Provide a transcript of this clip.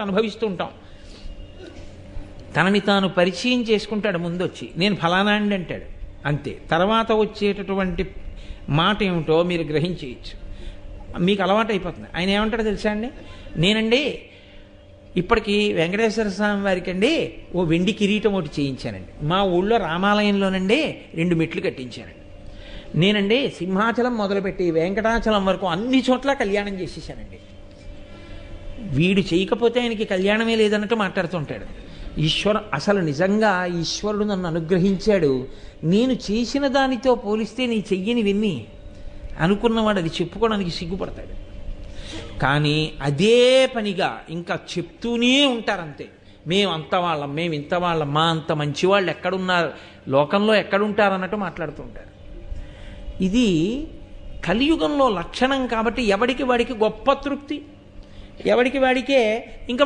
అనుభవిస్తూ ఉంటాం. తనని తాను పరిచయం చేసుకుంటాడు ముందొచ్చి, నేను ఫలానా అండి అంటాడు అంతే. తర్వాత వచ్చేటటువంటి మాట ఏమిటో మీరు గ్రహించేయచ్చు, మీకు అలవాటు అయిపోతుంది. ఆయన ఏమంటాడో తెలుసా అండి, నేనండి ఇప్పటికి వెంకటేశ్వర స్వామి వారికి అండి ఓ వెండి కిరీటం ఒకటి చేయించానండి, మా ఊళ్ళో రామాలయంలోనండి 2 మెట్లు కట్టించానండి, నేనండి సింహాచలం మొదలుపెట్టి వెంకటాచలం వరకు అన్ని చోట్ల కళ్యాణం చేసేసానండి. వీడు చేయకపోతే ఆయనకి కళ్యాణమే లేదన్నట్టు మాట్లాడుతుంటాడు. అసలు నిజంగా ఈశ్వరుడు నన్ను అనుగ్రహించాడు, నేను చేసిన దానితో పోలిస్తే నీ చెయ్యని విన్ని అనుకున్నవాడు అది చెప్పుకోవడానికి సిగ్గుపడతాడు. కానీ అదే పనిగా ఇంకా చెప్తూనే ఉంటారంతే, మేము అంత వాళ్ళం, మేము ఇంత వాళ్ళం, మా అంత మంచివాళ్ళు ఎక్కడున్నారు లోకంలో ఎక్కడుంటారు అన్నట్టు మాట్లాడుతూ ఉంటారు. ఇది కలియుగంలో లక్షణం కాబట్టి ఎవడికి వాడికి గొప్ప తృప్తి, ఎవడికి వాడికే ఇంకా